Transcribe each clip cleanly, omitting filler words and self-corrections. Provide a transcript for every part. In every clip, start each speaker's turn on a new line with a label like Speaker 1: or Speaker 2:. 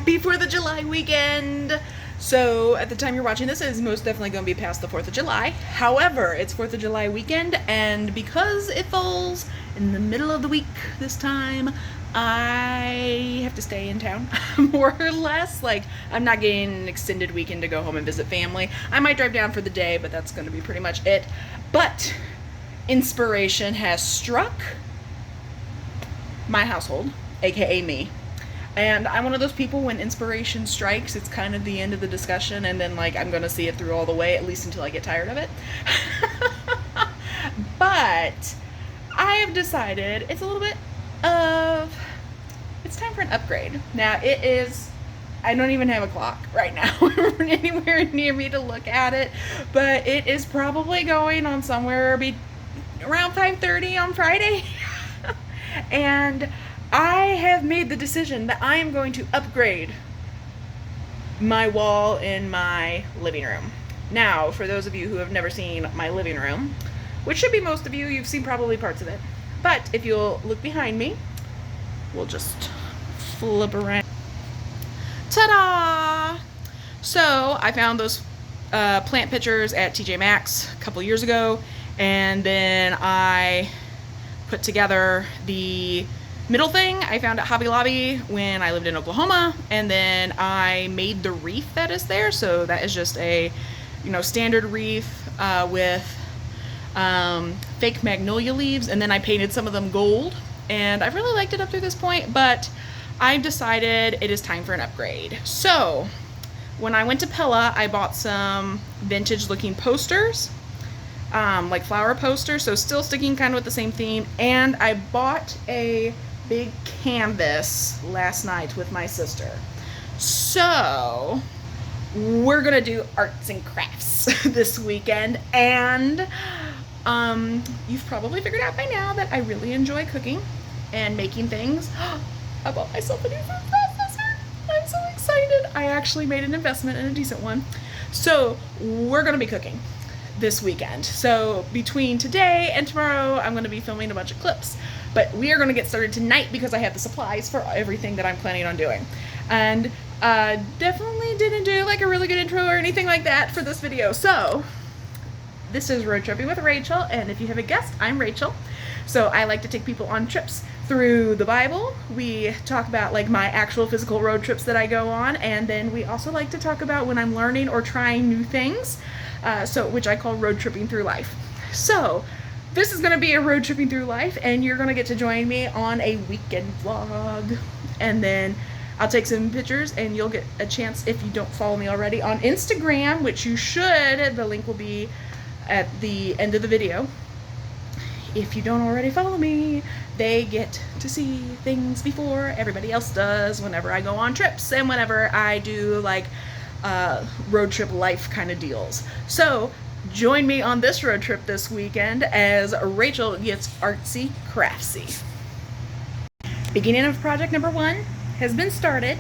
Speaker 1: Happy 4th of July weekend! So, at the time you're watching this, it is most definitely going to be past the 4th of July. However, it's 4th of July weekend, and because it falls in the middle of the week this time, I have to stay in town, more or less. Like, I'm not getting an extended weekend to go home and visit family. I might drive down for the day, but that's going to be pretty much it. But, inspiration has struck my household, aka me. And I'm one of those people, when inspiration strikes, it's kind of the end of the discussion, and then like I'm gonna see it through all the way, at least until I get tired of it. But I have decided it's a little bit of, it's time for an upgrade. Now it is, I don't even have a clock right now anywhere near me to look at it, but it is probably going on somewhere around 5:30 on Friday. And I have made the decision that I am going to upgrade my wall in my living room. Now, for those of you who have never seen my living room, which should be most of you, you've seen probably parts of it. But if you'll look behind me, we'll just flip around. Ta-da! So, I found those plant pictures at TJ Maxx a couple years ago, and then I put together the middle thing I found at Hobby Lobby when I lived in Oklahoma, and then I made the wreath that is there. So that is just a, standard wreath with fake magnolia leaves, and then I painted some of them gold, and I've really liked it up to this point, but I've decided it is time for an upgrade. So when I went to Pella, I bought some vintage looking posters, like flower posters, so still sticking kind of with the same theme, and I bought a big canvas last night with my sister. So we're gonna do arts and crafts this weekend, and you've probably figured out by now that I really enjoy cooking and making things. I bought myself a new food processor. I'm so excited. I actually made an investment in a decent one. So we're gonna be cooking this weekend. So between today and tomorrow, I'm going to be filming a bunch of clips, but we are going to get started tonight because I have the supplies for everything that I'm planning on doing. And definitely didn't do like a really good intro or anything like that for this video. So this is Road Tripping with Rachel, and if you haven't guessed, I'm Rachel. So I like to take people on trips through the Bible. We talk about like my actual physical road trips that I go on, and then we also like to talk about when I'm learning or trying new things. Which I call road tripping through life. So this is going to be a road tripping through life, and you're going to get to join me on a weekend vlog. And then I'll take some pictures, and you'll get a chance, if you don't follow me already, on Instagram, which you should. The link will be at the end of the video. If you don't already follow me, they get to see things before everybody else does whenever I go on trips and whenever I do like road trip life kind of deals. So join me on this road trip this weekend as Rachel gets artsy craftsy. Beginning of project number 1 has been started.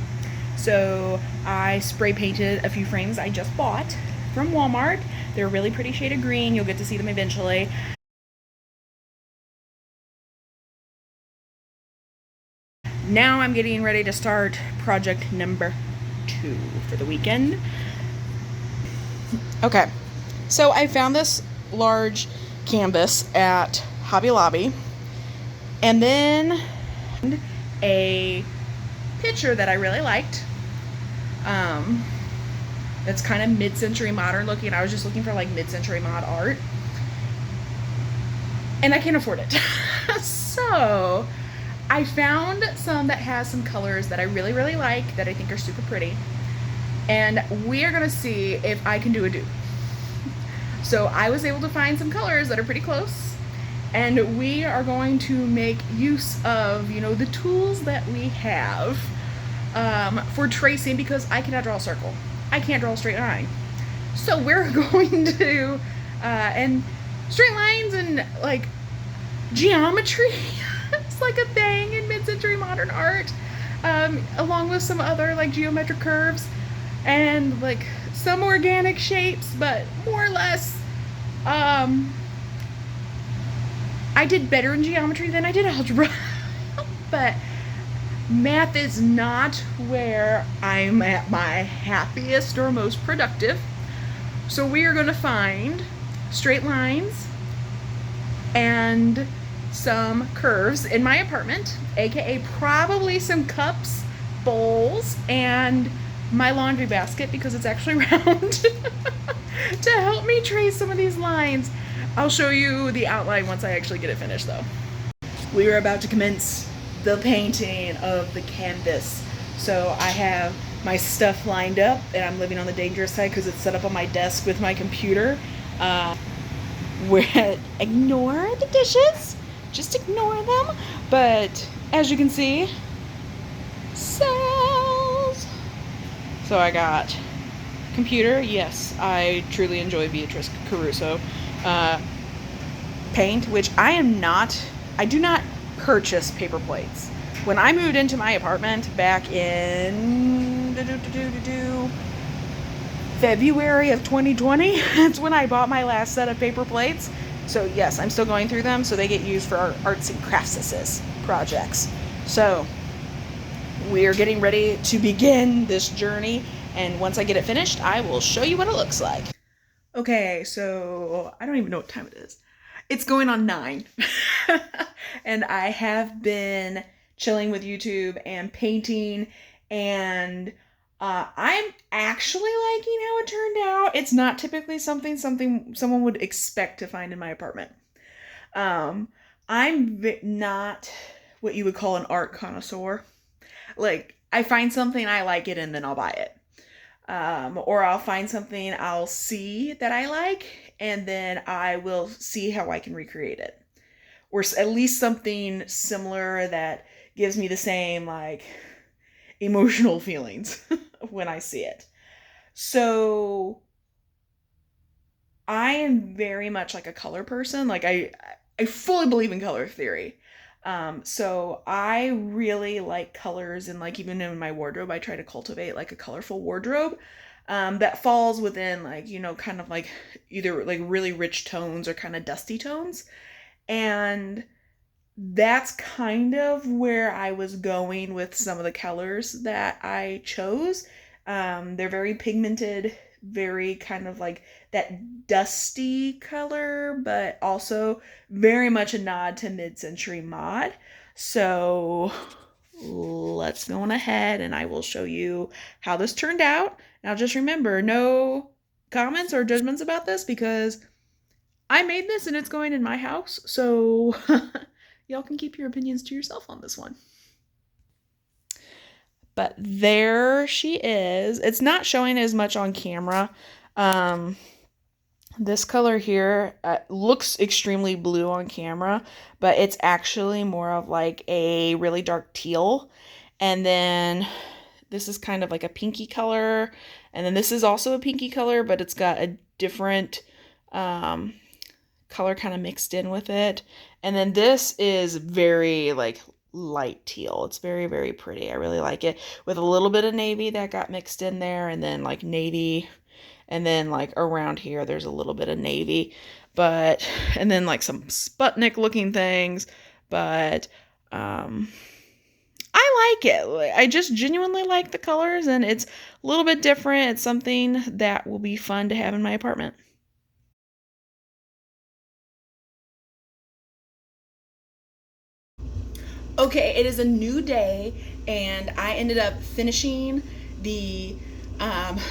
Speaker 1: So I spray painted a few frames I just bought from Walmart. They're a really pretty shade of green. You'll get to see them eventually. Now I'm getting ready to start project number 2 for the weekend. Okay, so I found this large canvas at Hobby Lobby, and then a picture that I really liked. It's kind of mid-century modern looking. I was just looking for like mid-century mod art, and I can't afford it. So I found some that has some colors that I really, really like, that I think are super pretty. And we are going to see if I can do a dupe. So I was able to find some colors that are pretty close. And we are going to make use of, the tools that we have for tracing, because I cannot draw a circle. I can't draw a straight line. So we're going to, and straight lines and like geometry. It's like a thing in mid-century modern art, along with some other like geometric curves and like some organic shapes, but more or less I did better in geometry than I did algebra. But Math is not where I'm at my happiest or most productive. So we are going to find straight lines and some curves in my apartment, aka probably some cups, bowls, and my laundry basket because it's actually round to help me trace some of these lines. I'll show you the outline once I actually get it finished though. We are about to commence the painting of the canvas. So I have my stuff lined up and I'm living on the dangerous side because it's set up on my desk with my computer. Ignore the dishes, just ignore them. But as you can see, cells. So I got computer. Yes, I truly enjoy Beatrice Caruso. Paint, which I do not purchase paper plates. When I moved into my apartment back in February of 2020, that's when I bought my last set of paper plates. So yes, I'm still going through them, so they get used for our arts and crafts projects. So we are getting ready to begin this journey, and once I get it finished, I will show you what it looks like. Okay, so I don't even know what time it is. It's going on 9. And I have been chilling with YouTube and painting, and I'm actually liking how it turned out. It's not typically something someone would expect to find in my apartment. I'm not what you would call an art connoisseur. Like, I find something, I like it, and then I'll buy it. Or I'll find something I'll see that I like, and then I will see how I can recreate it. Or at least something similar that gives me the same, like, emotional feelings when I see it. So I am very much like a color person. Like, I fully believe in color theory. So I really like colors, and like even in my wardrobe, I try to cultivate like a colorful wardrobe that falls within, like, you know, kind of like either like really rich tones or kind of dusty tones. And that's kind of where I was going with some of the colors that I chose. They're very pigmented, very kind of like that dusty color, but also very much a nod to mid-century mod. So let's go on ahead and I will show you how this turned out. Now just remember, no comments or judgments about this because I made this and it's going in my house. So y'all can keep your opinions to yourself on this one. But there she is. It's not showing as much on camera. This color here looks extremely blue on camera, but it's actually more of like a really dark teal. And then this is kind of like a pinky color. And then this is also a pinky color, but it's got a different color kind of mixed in with it. And then this is very like light teal. It's very, very pretty. I really like it, with a little bit of navy that got mixed in there, and then like navy, and then like around here there's a little bit of navy, but and then like some Sputnik looking things, but I like it. I just genuinely like the colors, and it's a little bit different. It's something that will be fun to have in my apartment. Okay, it is a new day, and I ended up finishing the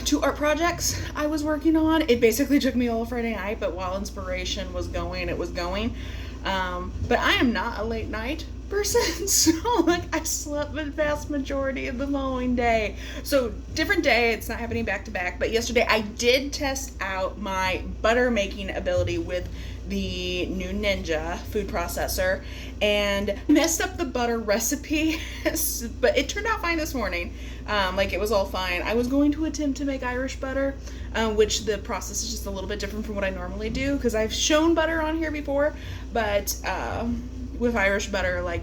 Speaker 1: 2 art projects I was working on. It basically took me all Friday night, but while inspiration was going, it was going. But I am not a late night person, so like I slept the vast majority of the following day. So different day, it's not happening back to back, but yesterday I did test out my butter making ability with the new Ninja food processor and messed up the butter recipe, but it turned out fine this morning. Like it was all fine. I was going to attempt to make Irish butter, which the process is just a little bit different from what I normally do, because I've shown butter on here before, but with Irish butter, like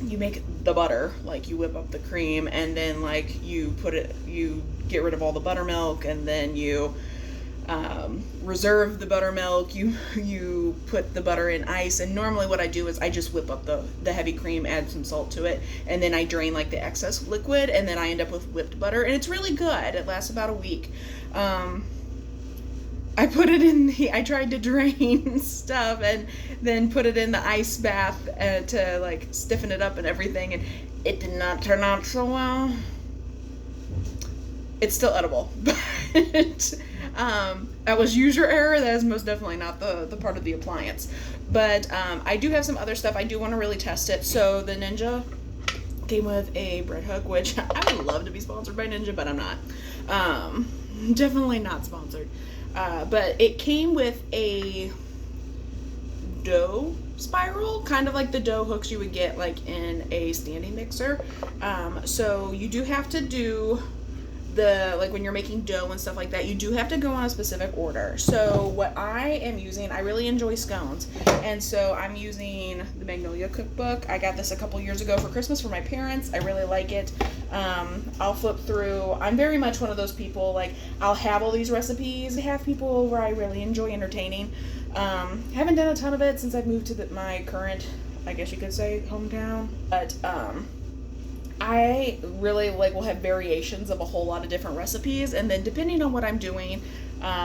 Speaker 1: you make the butter, like you whip up the cream, and then like you get rid of all the buttermilk, and then you reserve the buttermilk. You put the butter in ice, and normally what I do is I just whip up the heavy cream, add some salt to it, and then I drain like the excess liquid, and then I end up with whipped butter, and it's really good. It lasts about a week. I put it in I tried to drain stuff and then put it in the ice bath to like stiffen it up and everything, and it did not turn out so well. It's still edible, but that was user error. That is most definitely not the part of the appliance. But I do have some other stuff. I do want to really test it. So the Ninja came with a bread hook, which I would love to be sponsored by Ninja, but I'm not. Definitely not sponsored. But it came with a dough spiral, kind of like the dough hooks you would get like in a standing mixer. So you do have to do like when you're making dough and stuff like that, you do have to go on a specific order. So what I am using, I really enjoy scones, and so I'm using the Magnolia cookbook. I got this a couple years ago for Christmas for my parents. I really like it. I'll flip through. I'm very much one of those people, like I'll have all these recipes, have people over I really enjoy entertaining. Haven't done a ton of it since I've moved to my current, I guess you could say, hometown, but I really will have variations of a whole lot of different recipes, and then depending on what I'm doing,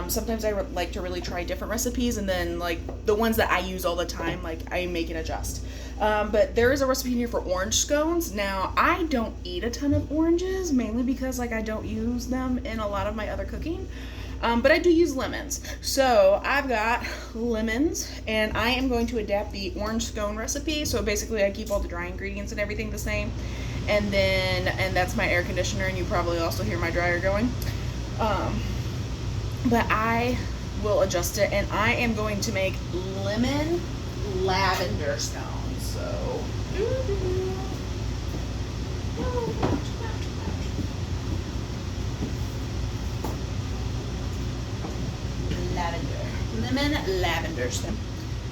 Speaker 1: sometimes I like to really try different recipes, and then like the ones that I use all the time, like I make and adjust. But there is a recipe here for orange scones. Now I don't eat a ton of oranges, mainly because like I don't use them in a lot of my other cooking. But I do use lemons. So I've got lemons, and I am going to adapt the orange scone recipe. So basically I keep all the dry ingredients and everything the same. And that's my air conditioner, and you probably also hear my dryer going. But I will adjust it, and I am going to make lemon lavender scones. So, lemon lavender scone.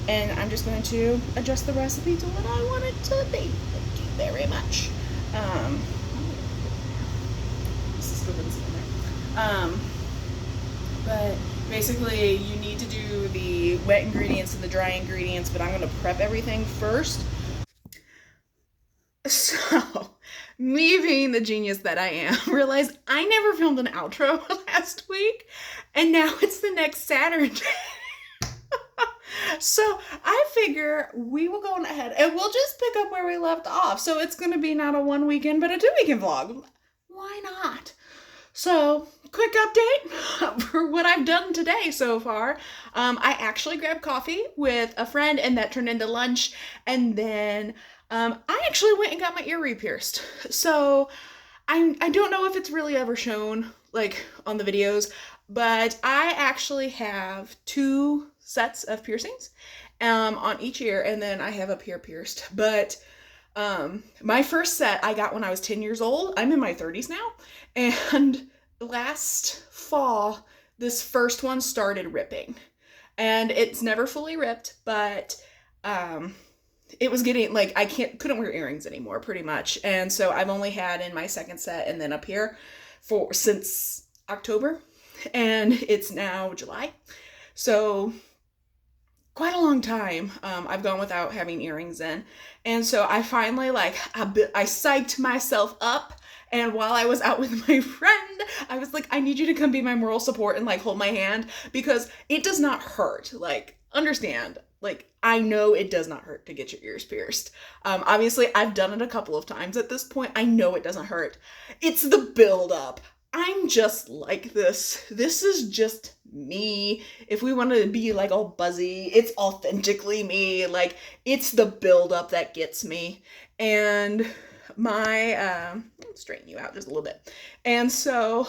Speaker 1: And I'm just going to adjust the recipe to what I want it to be. Thank you very much. But basically you need to do the wet ingredients and the dry ingredients, but I'm going to prep everything first. So, me being the genius that I am, realized I never filmed an outro last week, and now it's the next Saturday. So I figure we will go on ahead and we'll just pick up where we left off. So it's going to be not a 1 weekend, but a 2 weekend vlog. Why not? So, quick update for what I've done today so far. I actually grabbed coffee with a friend, and that turned into lunch. And then I actually went and got my ear re-pierced. So I don't know if it's really ever shown like on the videos, but I actually have 2 sets of piercings on each ear, and then I have up here pierced. But my first set I got when I was 10 years old. I'm in my 30s now, and last fall this first one started ripping, and it's never fully ripped, but it was getting like I couldn't wear earrings anymore pretty much. And so I've only had in my second set and then up here since October, and it's now July. So quite a long time I've gone without having earrings in. And so I finally I psyched myself up, and while I was out with my friend, I was like, I need you to come be my moral support and like hold my hand, because it does not hurt. Like, understand, like, I know it does not hurt to get your ears pierced. Obviously I've done it a couple of times at this point. I know it doesn't hurt. It's the build up. I'm just like this. This is just me. If we want to be like all buzzy, it's authentically me. Like, it's the build up that gets me. And I'll straighten you out just a little bit. And so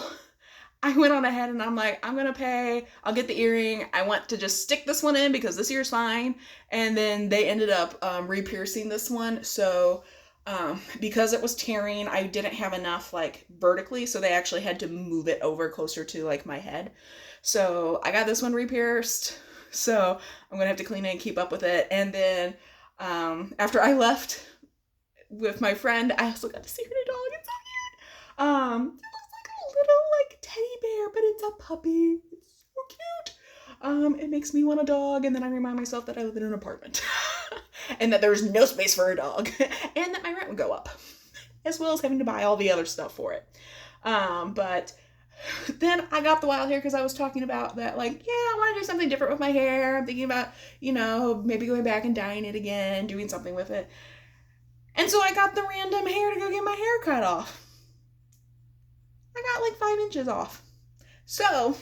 Speaker 1: I went on ahead and I'm like, I'm gonna pay, I'll get the earring. I want to just stick this one in because this ear's fine. And then they ended up re-piercing this one. So because it was tearing, I didn't have enough like vertically, so they actually had to move it over closer to like my head. So I got this one re-pierced, so I'm gonna have to clean it and keep up with it. And then after I left with my friend, I also got to see her new dog. It's so cute. It looks like a little like teddy bear, but it's a puppy. It's cute. It makes me want a dog, and then I remind myself that I live in an apartment and that there's no space for a dog and that my rent would go up, as well as having to buy all the other stuff for it. But then I got the wild hair because I was talking about that, like, yeah, I want to do something different with my hair. I'm thinking about, maybe going back and dyeing it again, doing something with it. And so I got the random hair to go get my hair cut off. I got like 5 inches off. So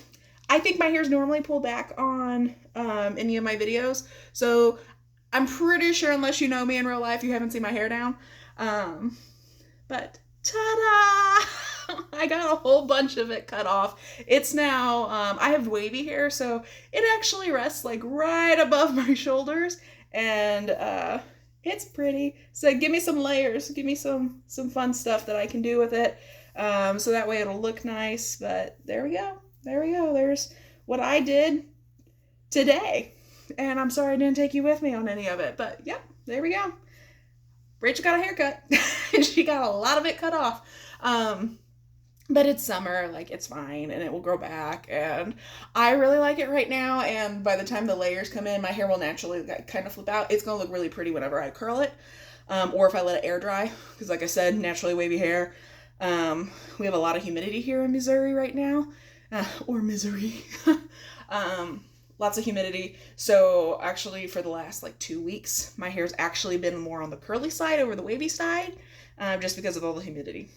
Speaker 1: I think my hair's normally pulled back on any of my videos. So I'm pretty sure, unless you know me in real life, you haven't seen my hair down. But ta-da! I got a whole bunch of it cut off. It's now, I have wavy hair, so it actually rests like right above my shoulders, and it's pretty. So give me some layers, give me some fun stuff that I can do with it, so that way it'll look nice. But there we go. There's what I did today, and I'm sorry I didn't take you with me on any of it, but yep, there we go. Rachel got a haircut. She got a lot of it cut off. But it's summer, like, it's fine, and it will grow back, and I really like it right now, and by the time the layers come in, my hair will naturally kind of flip out. It's going to look really pretty whenever I curl it, or if I let it air dry, because like I said, naturally wavy hair. We have a lot of humidity here in Missouri right now, or misery. Lots of humidity, so actually for the last like 2 weeks, my hair's actually been more on the curly side over the wavy side, just because of all the humidity.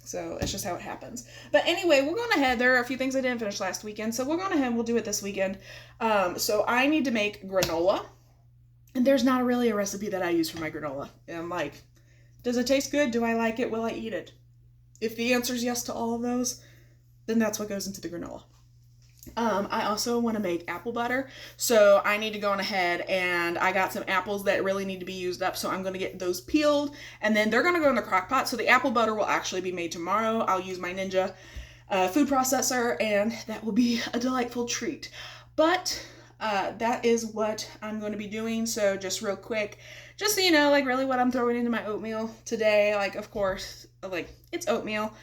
Speaker 1: So it's just how it happens. But anyway, we're going ahead. There are a few things I didn't finish last weekend, so we're going ahead and we'll do it this weekend. So I need to make granola, and there's not really a recipe that I use for my granola. And I'm like, does it taste good? Do I like it? Will I eat it? If the answer is yes to all of those, then that's what goes into the granola. I also want to make apple butter, so I need to go on ahead, and I got some apples that really need to be used up, so I'm going to get those peeled, and then they're going to go in the crock pot. So the apple butter will actually be made tomorrow. I'll use my Ninja food processor, and that will be a delightful treat. But that is what I'm going to be doing. So just real quick, just so you know, like, really what I'm throwing into my oatmeal today, like, of course, like, it's oatmeal.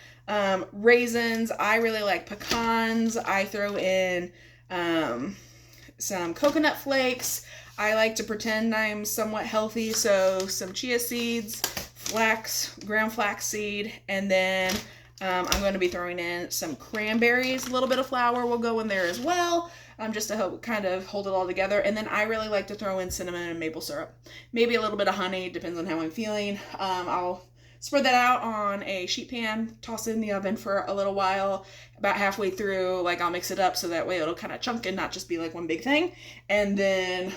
Speaker 1: Raisins, I really like pecans. I throw in some coconut flakes. I like to pretend I'm somewhat healthy, so some chia seeds, ground flax seed, and then I'm going to be throwing in some cranberries. A little bit of flour will go in there as well, just to help kind of hold it all together. And then I really like to throw in cinnamon and maple syrup. Maybe a little bit of honey, depends on how I'm feeling. I'll spread that out on a sheet pan, toss it in the oven for a little while. About halfway through, like, I'll mix it up so that way it'll kind of chunk and not just be like one big thing. And then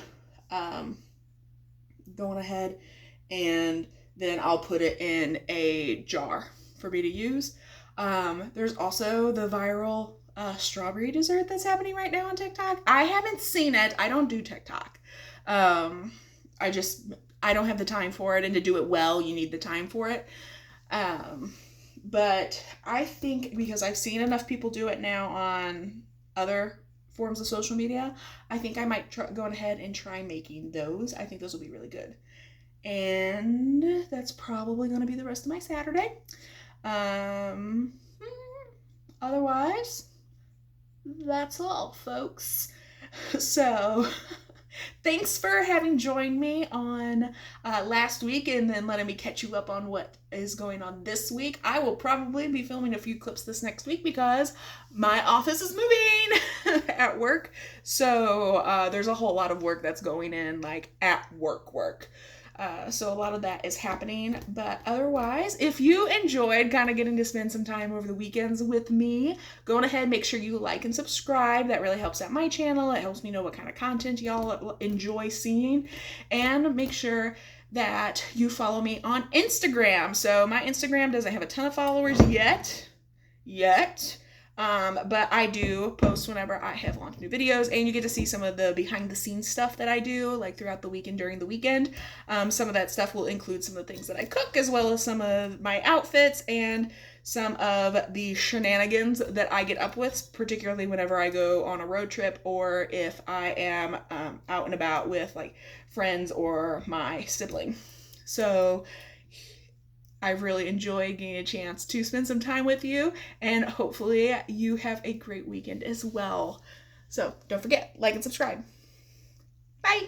Speaker 1: going ahead, and then I'll put it in a jar for me to use. There's also the viral strawberry dessert that's happening right now on TikTok. I haven't seen it. I don't do TikTok. I don't have the time for it, and to do it well, you need the time for it. But I think because I've seen enough people do it now on other forms of social media, I think I might go ahead and try making those. I think those will be really good. And that's probably going to be the rest of my Saturday. Otherwise, that's all, folks. So thanks for having joined me on last week, and then letting me catch you up on what is going on this week. I will probably be filming a few clips this next week because my office is moving at work. So there's a whole lot of work that's going in, like, at work. So a lot of that is happening. But otherwise, if you enjoyed kind of getting to spend some time over the weekends with me, go on ahead, make sure you like and subscribe. That really helps out my channel. It helps me know what kind of content y'all enjoy seeing. And make sure that you follow me on Instagram. So my Instagram doesn't have a ton of followers yet. But I do post whenever I have launched new videos, and you get to see some of the behind the scenes stuff that I do, like, throughout the week and during the weekend. Some of that stuff will include some of the things that I cook, as well as some of my outfits and some of the shenanigans that I get up with, particularly whenever I go on a road trip, or if I am out and about with, like, friends or my sibling. So I really enjoyed getting a chance to spend some time with you, and hopefully you have a great weekend as well. So don't forget, like and subscribe. Bye.